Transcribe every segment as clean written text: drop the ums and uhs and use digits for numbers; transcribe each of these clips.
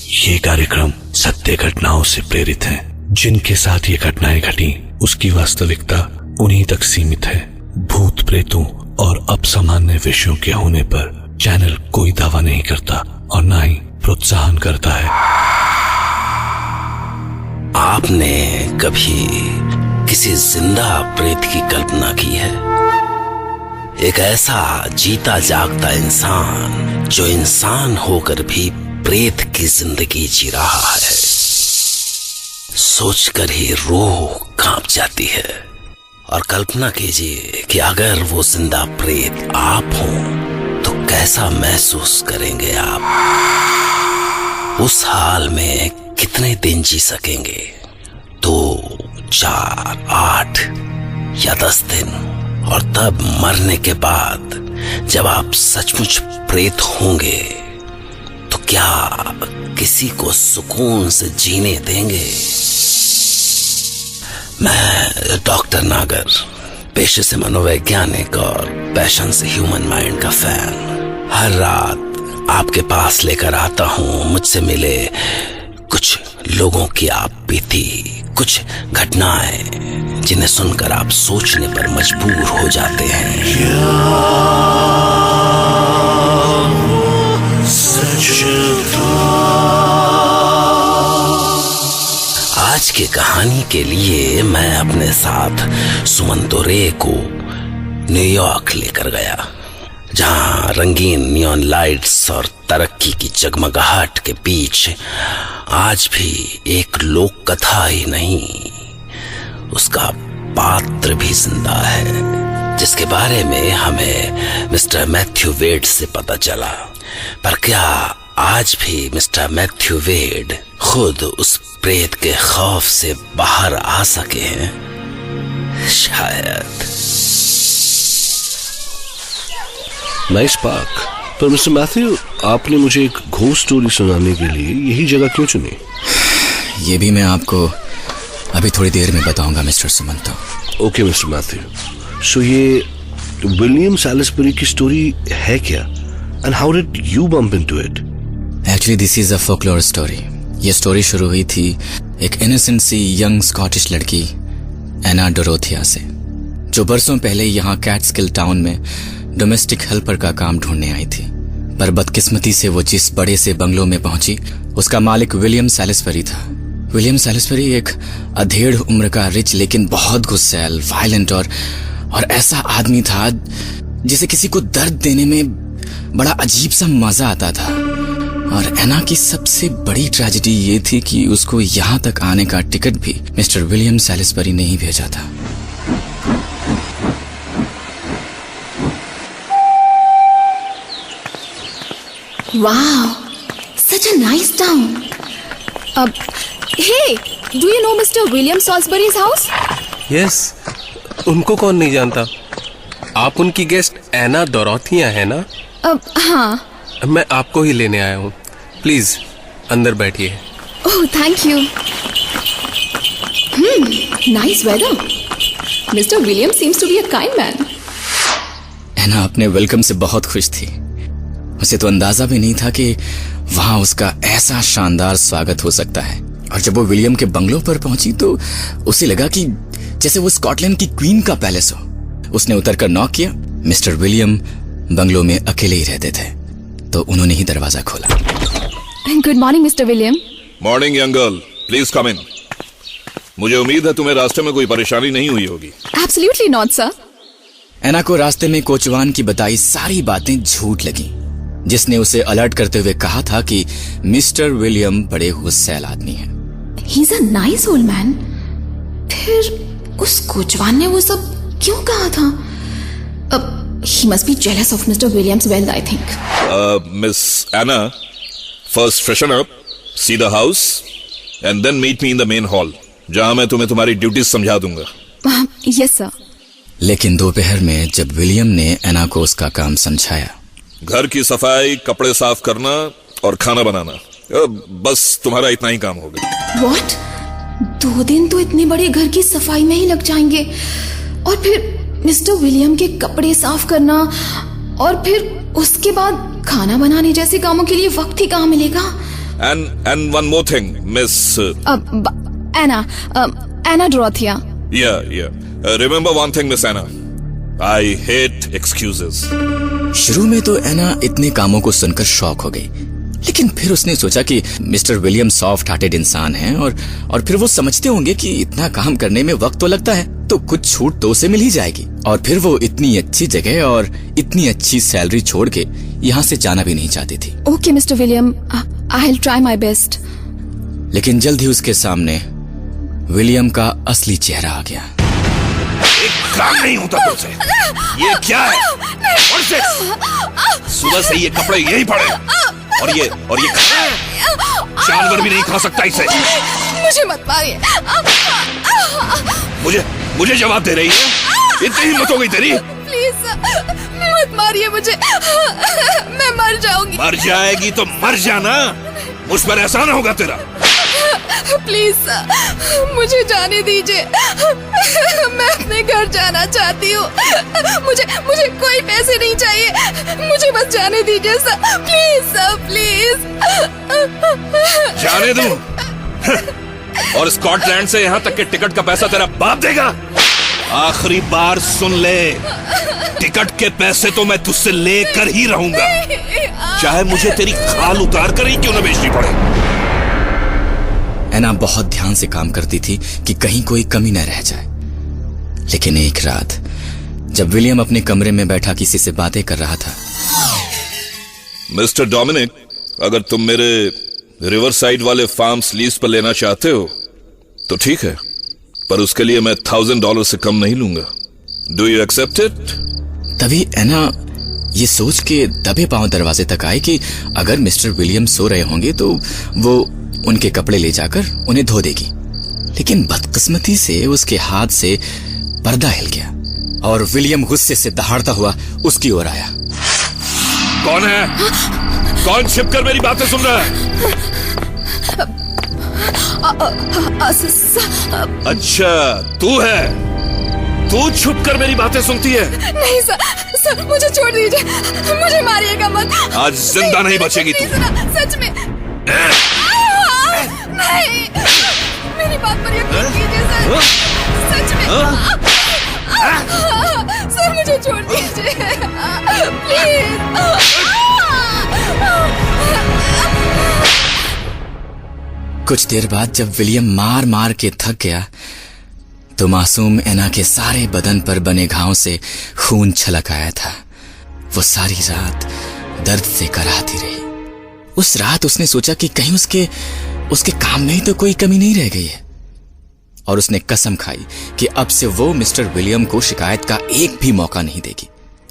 ये कार्यक्रम सत्य घटनाओं से प्रेरित है। जिनके साथ ये घटनाएं घटी उसकी वास्तविकता उन्हीं तक सीमित है। भूत प्रेतों और असामान्य विषयों के होने पर चैनल कोई दावा नहीं करता और न ही प्रोत्साहन करता है। आपने कभी किसी जिंदा प्रेत की कल्पना की है? एक ऐसा जीता जागता इंसान जो इंसान होकर भी प्रेत की जिंदगी जी रहा है, सोचकर ही रूह कांप जाती है। और कल्पना कीजिए कि अगर वो जिंदा प्रेत आप हो तो कैसा महसूस करेंगे आप? उस हाल में कितने दिन जी सकेंगे? 2, 4, 8 या 10 दिन? और तब मरने के बाद जब आप सचमुच प्रेत होंगे तो क्या किसी को सुकून से जीने देंगे? मैं डॉक्टर नागर, पेशे से मनोवैज्ञानिक और पैशन से ह्यूमन माइंड का फैन, हर रात आपके पास लेकर आता हूं मुझसे मिले कुछ लोगों की आप बीती, कुछ घटनाएं जिन्हें सुनकर आप सोचने पर मजबूर हो जाते हैं। आज की कहानी के लिए मैं अपने साथ सुमन दोरे को न्यूयॉर्क लेकर गया, जहां रंगीन नियॉन लाइट्स और तरक्की की जगमगाहट के बीच आज भी एक लोक कथा ही नहीं, उसका पात्र भी जिंदा है, जिसके बारे में हमें मिस्टर मैथ्यू वेड से पता चला। पर क्या आज भी मिस्टर मैथ्यू वेड खुद उस प्रेत के खौफ से बाहर आ सके हैं? शायद। Nice park. पर मिस्टर मैथ्यू, आपने मुझे एक घोस्ट स्टोरी सुनाने के लिए यही जगह क्यों चुनी? ये भी मैं आपको अभी थोड़ी देर में बताऊंगा mister Sumanto. Okay mister Matthew, so ये विलियम सैलिसबरी की स्टोरी है क्या? And how did you bump into it? Actually this is a folklore story. ये स्टोरी शुरू हुई थी एक इनोसेंट सी यंग स्कॉटिश लड़की एना डोरोथिया से, जो बरसों पहले यहाँ कैट्सकिल टाउन में डोमेस्टिक हेल्पर का काम ढूंढने आई थी। पर बदकिस्मती से वो जिस बड़े से बंगलों में पहुंची उसका मालिक विलियम सैलिसबरी था। विलियम सैलिसबरी एक अधेड़ उम्र का रिच लेकिन बहुत गुस्सैल, वायलेंट और ऐसा आदमी था जिसे किसी को दर्द देने में बड़ा अजीब सा मजा आता था। और एना की सबसे बड़ी ट्रेजेडी ये थी कि उसको यहाँ तक आने का टिकट भी मिस्टर विलियम सैलिसबरी ने ही भेजा था। Wow, such a nice town. Hey, do you know Mr. William Salisbury's house? Yes, उनको कौन नहीं जानता? आप उनकी गेस्ट एना डोरोथिया है ना? हाँ। मैं आपको ही लेने आया हूँ। प्लीज अंदर बैठिए। Oh, thank you. Nice weather. Mister William seems to be a kind man. Anna अपने वेलकम से बहुत खुश थी। उसे तो अंदाजा भी नहीं था कि वहां उसका ऐसा शानदार स्वागत हो सकता है। और जब वो विलियम के बंगलों पर पहुंची तो उसे लगा कि जैसे वो स्कॉटलैंड की क्वीन का पैलेस हो। उसने उतरकर नॉक किया। मिस्टर विलियम बंगलों में अकेले ही रहते थे, तो उन्होंने ही दरवाजा खोला। Good morning mister William. Morning young girl, please come in. मुझे उम्मीद है तुम्हें रास्ते में कोई परेशानी नहीं हुई होगी। Absolutely not sir. एना को रास्ते में कोचवान की बताई सारी बातें झूठ लगी, जिसने उसे अलर्ट करते हुए कहा था कि मिस्टर विलियम बड़े गुस्सैल आदमी हैं। He is a nice old man. फिर उस कोचवान ने वो सब क्यों कहा था? He must be jealous of Mr. William's wealth, I think. Miss Anna, first freshen up, see the house, and then meet me in the main hall, जहां मैं तुम्हें तुम्हारी ड्यूटीज समझा दूंगा। Yes, sir. लेकिन दोपहर में जब विलियम ने एना को उसका काम समझाया, घर की सफाई, कपड़े साफ करना और खाना बनाना, बस तुम्हारा इतना ही काम होगा। What? 2 दिन तो इतने बड़े घर की सफाई में ही लग जाएंगे, और फिर मिस्टर विलियम के कपड़े साफ करना, और फिर उसके बाद खाना बनाने जैसे कामों के लिए वक्त ही कहाँ मिलेगा? And one more thing, Miss. Anna Dorothea. Yeah. Remember one thing, Miss Anna. I hate excuses. शुरू में तो एना इतने कामों को सुनकर शॉक हो गई, लेकिन फिर उसने सोचा कि मिस्टर विलियम सॉफ्ट हार्टेड इंसान हैं और फिर वो समझते होंगे कि इतना काम करने में वक्त तो लगता है, तो कुछ छूट तो उसे मिल ही जाएगी। और फिर वो इतनी अच्छी जगह और इतनी अच्छी सैलरी छोड़ के यहाँ से जाना भी नहीं चाहती थी। Okay, Mr. William, I'll try my best. लेकिन जल्द ही उसके सामने विलियम का असली चेहरा आ गया। एक काम नहीं होता तुमसे। ये क्या है? सुबह से ये कपड़े यही पड़े और ये खाना है? जानवर भी नहीं खा सकता इसे। मुझे मत मारिए। मुझे जवाब दे रही है? इतनी हिम्मत हो गई तेरी? प्लीज मत मारिए मुझे, मैं मर जाऊंगी। मर जाएगी तो मर जाना, मुझ पर एहसान होगा तेरा। प्लीज मुझे जाने दीजिए, मैं अपने घर जाना चाहती हूँ। मुझे कोई पैसे नहीं चाहिए, मुझे बस जाने दीजिए सर, प्लीज। जाने दूं? और स्कॉटलैंड से यहाँ तक के टिकट का पैसा तेरा बाप देगा? आखिरी बार सुन ले, टिकट के पैसे तो मैं तुझसे लेकर ही रहूंगा, चाहे मुझे तेरी खाल उतार कर ही क्यों न बेचनी पड़े। एना बहुत ध्यान से काम करती थी कि कहीं कोई कमी न रह जाए। लेकिन एक रात जब विलियम अपने कमरे में बैठा किसी से बातें कर रहा था। मिस्टर डोमिनिक, अगर तुम मेरे रिवर साइड वाले फार्म्स लीज पर लेना चाहते हो तो ठीक है, पर उसके लिए मैं $1000 से कम नहीं लूंगा। Do you accept it? तभी एना ये सोच के दबे पांव दरवाजे तक आई कि अगर मिस्टर विलियम सो रहे होंगे तो वो उनके कपड़े ले जाकर उन्हें धो देगी। लेकिन बदकिस्मती से उसके हाथ से पर्दा हिल गया और विलियम गुस्से से दहाड़ता हुआ उसकी ओर आया। कौन है? कौन छिपकर मेरी बातें सुन रहा है? अच्छा, तू है? तू छुपकर मेरी बातें सुनती है? नहीं सर, मुझे छोड़ दीजिए, मुझे मारिएगा मत। आज जिंदा नहीं बचेगी तू। सच में नहीं, मेरी बात पर यकीन कीजिए सर, सच में। सर मुझे छोड़ दीजिए प्लीज। कुछ देर बाद जब विलियम मार मार के थक गया तो मासूम एना के सारे बदन पर बने घावों से खून छलक आया था। वो सारी रात दर्द से कराहती रही। उस रात उसने सोचा कि कहीं उसके काम में ही तो कोई कमी नहीं रह गई है, और उसने कसम खाई कि अब से वो मिस्टर विलियम को शिकायत का एक भी मौका नहीं देगी।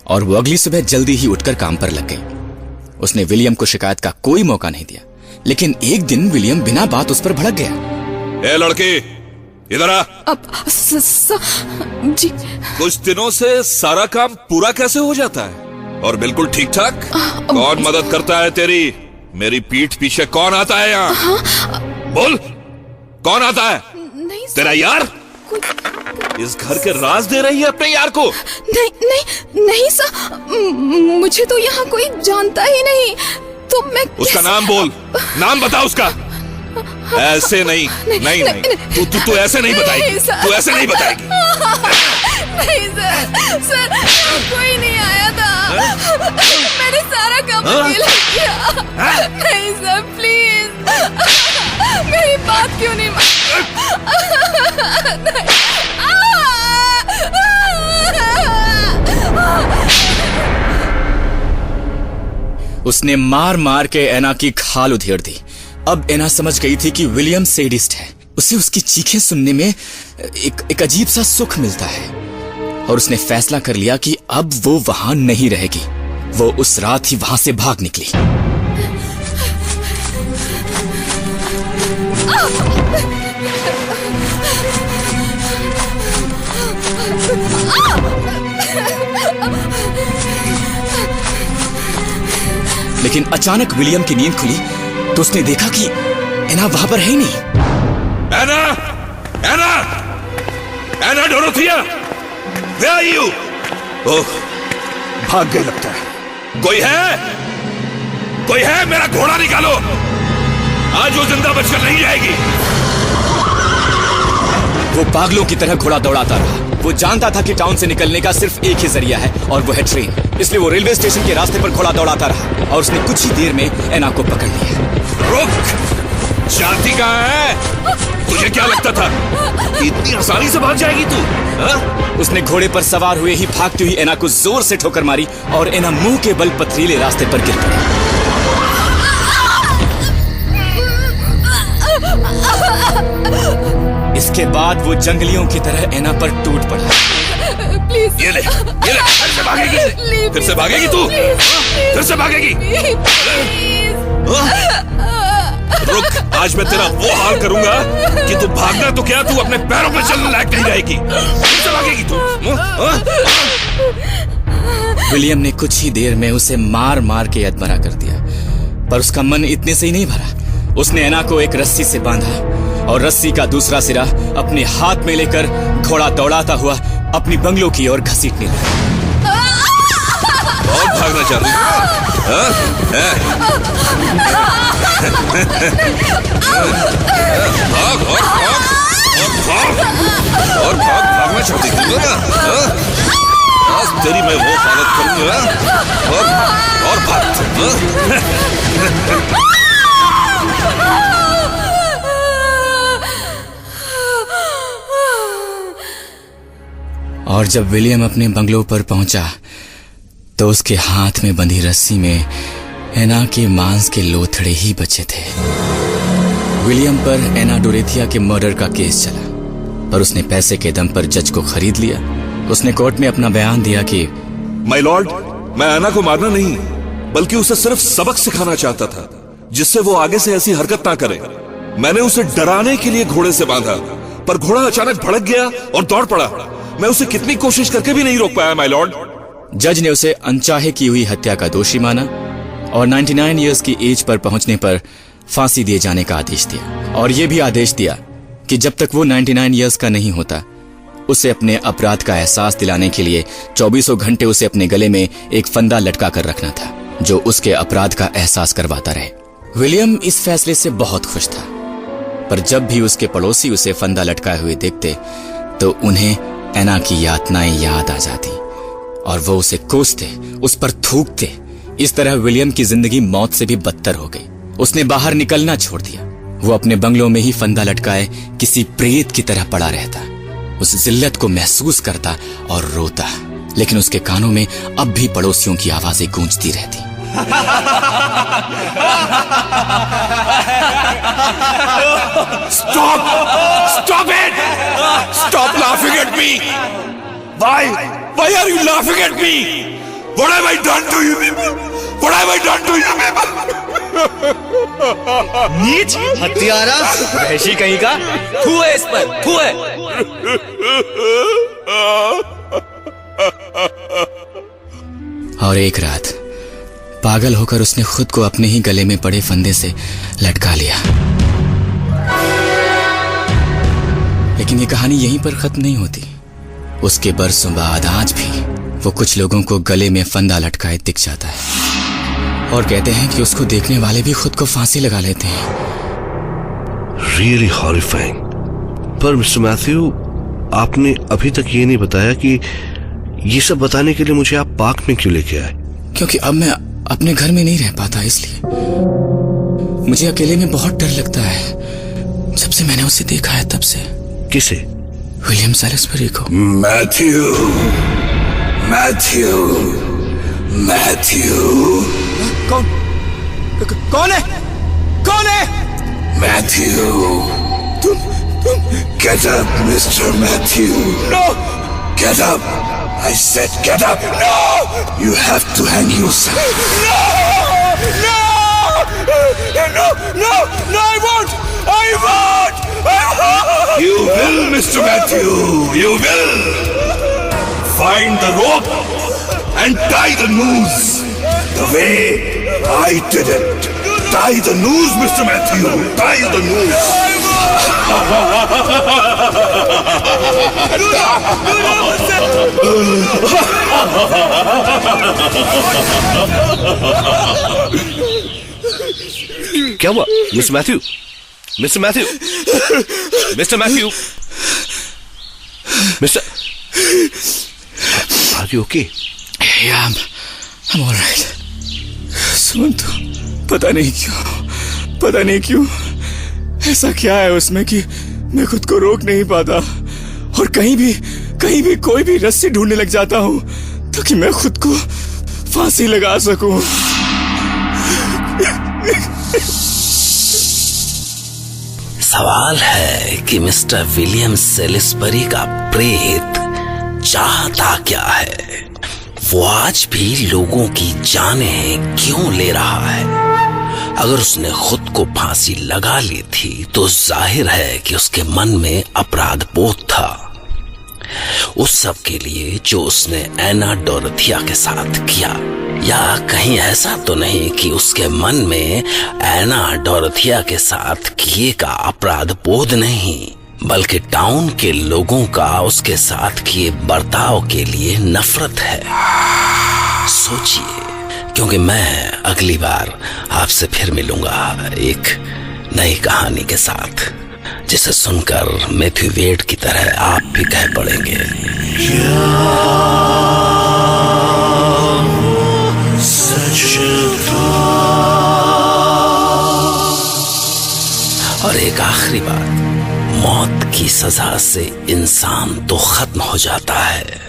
और वो अगली सुबह जल्दी ही उठकर काम पर लग गई। उसने विलियम को शिकायत का कोई मौका नहीं दिया, लेकिन एक दिन विलियम बिना बात उस पर भड़क गया। ए लड़की, इधर आ। जी। कुछ दिनों से सारा काम पूरा कैसे हो जाता है और बिल्कुल ठीक ठाक? कौन मदद करता है तेरी? मेरी पीठ पीछे कौन आता है यहाँ? बोल, कौन आता है? नहीं तेरा यार? इस घर के राज दे रही है अपने यार को? नहीं सर, मुझे तो यहाँ कोई जानता ही नहीं, तो मैं उसका नाम बोल, नाम बता उसका। ऐसे नहीं। तू ऐसे नहीं बताएगी, तू ऐसे नहीं बताएगी। नहीं सर, कोई नहीं आया था, मैंने सारा काम अकेले किया। नहीं सर, प्लीज मेरी बात क्यों नहीं उसने मार मार के एना की खाल उधेड़ दी। अब एना समझ गई थी कि विलियम सैडिस्ट है। उसे उसकी चीखें सुनने में एक अजीब सा सुख मिलता है, और उसने फैसला कर लिया कि अब वो वहां नहीं रहेगी। वो उस रात ही वहां से भाग निकली। लेकिन अचानक विलियम की नींद खुली तो उसने देखा कि एना वहां पर है ही नहीं। एना डोरोथिया, where are you? ओह, भाग गए लगता है। कोई है? मेरा घोड़ा निकालो। आज वो जिंदा बचकर नहीं जाएगी। वो पागलों की तरह घोड़ा दौड़ाता रहा। वो जानता था कि टाउन से निकलने का सिर्फ एक ही जरिया है और वो है ट्रेन। इसलिए वो रेलवे स्टेशन के रास्ते पर घोड़ा दौड़ाता रहा और उसने कुछ ही देर में एना को पकड़ लिया। रुक, जाती कहाँ है? तुझे क्या लगता था कि इतनी आसानी से भाग जाएगी तू? हाँ? उसने घोड़े पर सवार हुए ही भागती हुई एना को जोर से ठोकर मारी और एना मुंह के बल पथरीले रास्ते पर गिर पड़ी। इसके बाद वो जंगलियों की तरह एना पर टूट पड़ा। प्लीज ये ले, फिर से भागेगी। फिर से भागेगी तू? फिर से भागेगी? रुक, आज मैं तेरा वो हाल करूंगा कि तू भागना तो क्या, तू अपने पैरों पे चलने लायक नहीं रहेगी। फिर से भागेगी तू? विलियम ने कुछ ही देर में उसे मार मार के अधमरा कर दिया, पर उसका मन इतने से ही नहीं भरा। उसने एना को एक रस्सी से बांधा और रस्सी का दूसरा सिरा अपने हाथ में लेकर घोड़ा दौड़ाता हुआ अपनी बंगलों की ओर घसीटने लगा। और भागना चाह रही है? भाग और भागना चाहती थी ना? आज तेरी मैं वो हालत करूंगा और भाग। और जब विलियम अपने बंगलों पर पहुंचा तो उसके हाथ में बंधी रस्सी में एना के मांस के लोथड़े ही बचे थे। विलियम पर एना डोरेथिया के मर्डर का केस चला, पर उसने पैसे के दम पर जज को खरीद लिया। उसने कोर्ट में अपना बयान दिया कि माय लॉर्ड, मैं एना को मारना नहीं बल्कि उसे सिर्फ सबक सिखाना चाहता था, जिससे वो आगे से ऐसी हरकत ना करे। मैंने उसे डराने के लिए घोड़े से बांधा, पर घोड़ा अचानक भड़क गया और दौड़ पड़ा। मैं उसे कितनी कोशिश करके भी नहीं रोक पाया माय लॉर्ड। जज ने उसे अनचाहे की हुई हत्या का दोषी माना और 99 इयर्स की एज पर पहुंचने पर फांसी दिए जाने का आदेश दिया, और यह भी आदेश दिया कि जब तक वो 99 इयर्स का नहीं होता उसे अपने अपराध का एहसास दिलाने के लिए 24 घंटे उसे अपने गले में एक फंदा लटका कर रखना था, जो उसके अपराध का एहसास करवाता रहे। विलियम इस फैसले से बहुत खुश था, पर जब भी उसके पड़ोसी उसे फंदा लटकाए हुए देखते तो उन्हें एना की यातनाएं याद आ जाती और वो उसे कोसते, उस पर थूकते। इस तरह विलियम की जिंदगी मौत से भी बदतर हो गई। उसने बाहर निकलना छोड़ दिया। वो अपने बंगलों में ही फंदा लटकाए किसी प्रेत की तरह पड़ा रहता, उस जिल्लत को महसूस करता और रोता, लेकिन उसके कानों में अब भी पड़ोसियों की आवाजें गूंजती रहती। Stop it! Stop laughing at me! Why are you laughing at me? What have I done to you people? What have I done to you people? नीच, हत्यारा, वहशी कहीं का, थू है इस पर, थू है। और एक रात पागल होकर उसने खुद को अपने ही गले में पड़े फंदे से लटका लिया। लेकिन ये कहानी यहीं पर खत्म नहीं होती। उसके बरसों बाद आज भी वो कुछ लोगों को गले में फंदा लटकाए दिख जाता है और कहते हैं कि उसको देखने वाले भी खुद को फांसी लगा लेते हैं। Really horrifying. पर मिस्टर मैथ्यू, आपने अभी तक ये नहीं बताया कि ये सब बताने के लिए मुझे आप पार्क में क्यों लेके आए? क्योंकि अब मैं अपने घर में नहीं रह पाता, इसलिए मुझे अकेले में बहुत डर लगता है। जब से मैंने उसे देखा है तब से। किसे? विलियम सैलिसबरी को। Matthew, Matthew, Matthew. कौन है? कौन है? मैथ्यू, तुम get up, Mr. Matthew. No! Get up! I said get up! No! You have to hang yourself. No! No! No! No! No! I won't! I won't! I won't! You will, Mr. Matthew. You will. Find the rope and tie the noose. The way I did it. Tie the noose, Mr. Matthew. Tie the noose. क्या हुआ Mister Matthew? Mister Matthew, Mister Matthew, Mister, are you okay? Yeah, I'm all right. Sumant, पता नहीं क्यों ऐसा क्या है उसमें कि मैं खुद को रोक नहीं पाता और कहीं भी कोई भी रस्सी ढूंढने लग जाता हूं ताकि मैं खुद को फांसी लगा सकूं। सवाल है कि मिस्टर विलियम सेलिसबरी का प्रेत चाहता क्या है? वो आज भी लोगों की जानें क्यों ले रहा है? अगर उसने खुद को फांसी लगा ली थी तो जाहिर है कि उसके मन में अपराध बोध था, उस सब के लिए जो उसने एना डोरोथिया के साथ किया। या कहीं ऐसा तो नहीं कि उसके मन में एना डोरोथिया के साथ किए का अपराध बोध नहीं, बल्कि टाउन के लोगों का उसके साथ किए बर्ताव के लिए नफरत है। सोचिए, क्योंकि मैं अगली बार आपसे फिर मिलूंगा एक नई कहानी के साथ, जिसे सुनकर मैथ्यू वेड की तरह आप भी कह पड़ेंगे, और एक आखिरी बात, मौत की सजा से इंसान तो खत्म हो जाता है,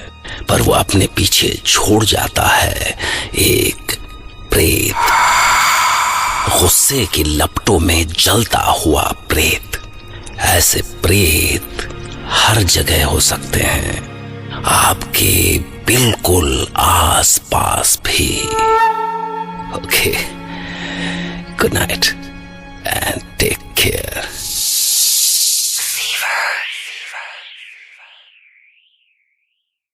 पर वो अपने पीछे छोड़ जाता है एक प्रेत, गुस्से की लपटों में जलता हुआ प्रेत। ऐसे प्रेत हर जगह हो सकते हैं, आपके बिल्कुल आस पास भी। Okay, good night and take care.